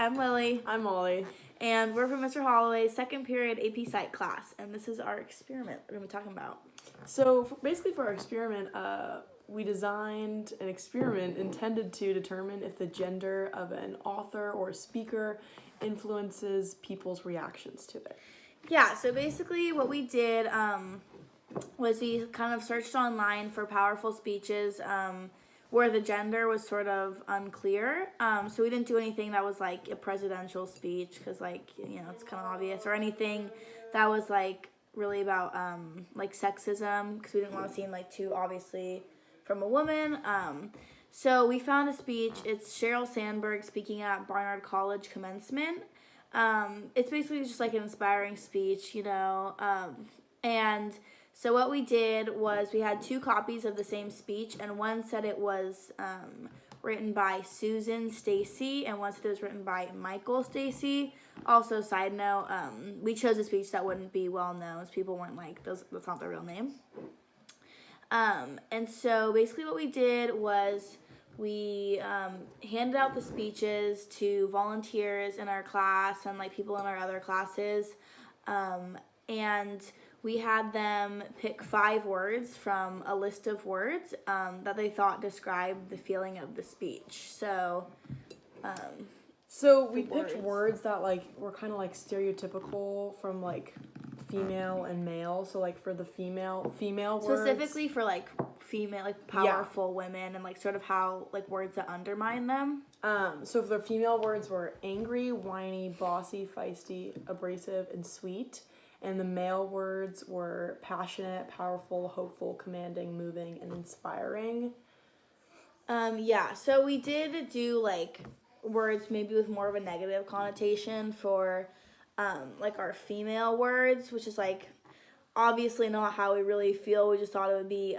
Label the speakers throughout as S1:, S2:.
S1: I'm Lily.
S2: I'm Molly.
S1: And we're from Mr. Holloway's second period AP Psych class. And this is our experiment we're going to be talking about.
S2: So basically for our experiment, we designed an experiment intended to determine if the gender of an author or a speaker influences people's reactions to it.
S1: Yeah, so basically what we did was we kind of searched online for powerful speeches where the gender was sort of unclear. So we didn't do anything that was like a presidential speech because, like, you know, it's kind of obvious, or anything that was like really about like sexism, because we didn't want to seem like too obviously from a woman. So we found a speech. It's Sheryl Sandberg speaking at Barnard College commencement. It's basically just like an inspiring speech, you know, and so what we did was we had two copies of the same speech, and one said it was written by Susan Stacy, and one said it was written by Michael Stacy. Also, side note, we chose a speech that wouldn't be well known, so people weren't like, that's not their real name. And so basically what we did was we handed out the speeches to volunteers in our class and like people in our other classes, and we had them pick 5 words from a list of words that they thought described the feeling of the speech. So
S2: We picked words that like were kind of like stereotypical from like female and male. So like for the female words,
S1: specifically for like female, like powerful women, and like sort of how like words that undermine them.
S2: So if the female words were angry, whiny, bossy, feisty, abrasive, and sweet. And the male words were passionate, powerful, hopeful, commanding, moving, and inspiring.
S1: So we did do like words maybe with more of a negative connotation for like our female words, which is like obviously not how we really feel. We just thought it would be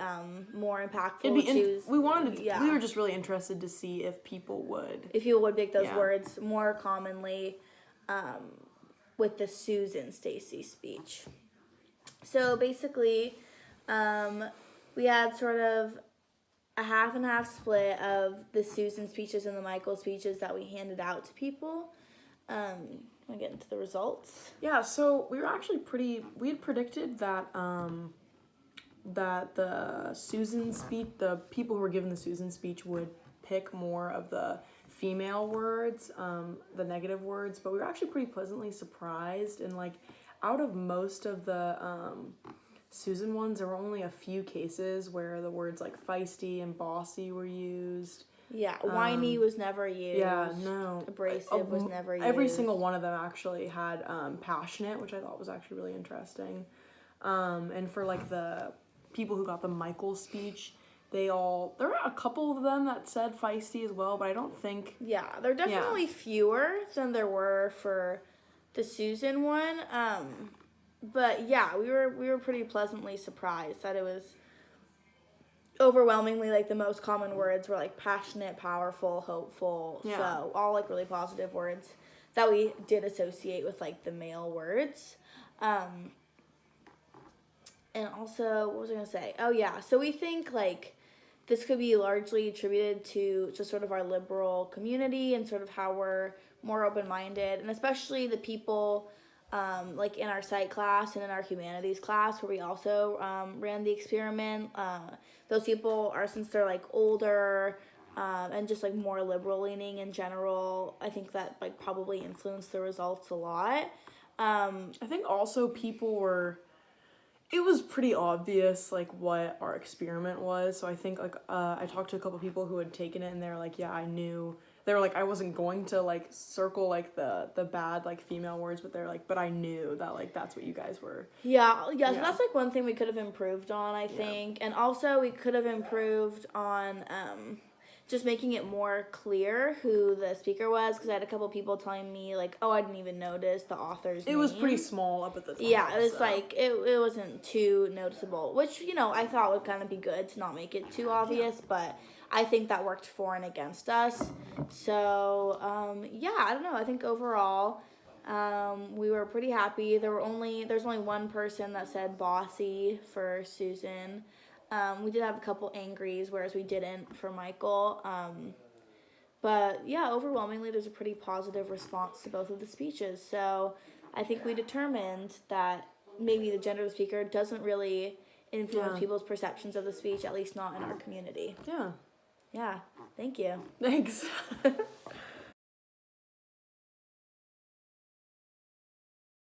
S1: more impactful to choose.
S2: We were just really interested to see if people would
S1: pick those words more commonly with the Susan Stacy speech. So basically, we had sort of a half and half split of the Susan speeches and the Michael speeches that we handed out to people. Want to get into the results?
S2: Yeah, so we were actually we had predicted that that the Susan speech, the people who were given the Susan speech would pick more of the female words, the negative words, but we were actually pretty pleasantly surprised. And like out of most of the Susan ones, there were only a few cases where the words like feisty and bossy were used.
S1: Yeah, whiny was never used.
S2: Yeah, no.
S1: Abrasive was never used.
S2: Every single one of them actually had passionate, which I thought was actually really interesting. And for like the people who got the Michael speech, there were a couple of them that said feisty as well, but I don't think...
S1: Yeah, there are definitely fewer than there were for the Susan one. But yeah, we were pretty pleasantly surprised that it was overwhelmingly like the most common words were like passionate, powerful, hopeful. Yeah. So all like really positive words that we did associate with like the male words. And also, what was I going to say? Oh yeah, so we think like this could be largely attributed to just sort of our liberal community and sort of how we're more open-minded, and especially the people like in our psych class and in our humanities class where we also ran the experiment. Those people are, since they're like older and just like more liberal leaning in general, I think that like probably influenced the results a lot.
S2: I think also it was pretty obvious like what our experiment was. So I think like I talked to a couple people who had taken it, and they're like, yeah, I knew. They were like, I wasn't going to like circle like the bad like female words, but they're like, but I knew that like that's what you guys were.
S1: Yeah. So that's like one thing we could have improved on, I think. And also we could have improved on just making it more clear who the speaker was, because I had a couple people telling me like, oh, I didn't even notice the author's name.
S2: It was pretty small up at the top.
S1: Yeah, it was like it wasn't too noticeable, which, you know, I thought would kind of be good to not make it too obvious, but I think that worked for and against us. So I don't know, I think overall we were pretty happy. There's only one person that said bossy for Susan. We did have a couple angries, whereas we didn't for Michael. But yeah, overwhelmingly, there's a pretty positive response to both of the speeches. So I think we determined that maybe the gender of the speaker doesn't really influence people's perceptions of the speech, at least not in our community.
S2: Yeah.
S1: Yeah, thank you.
S2: Thanks.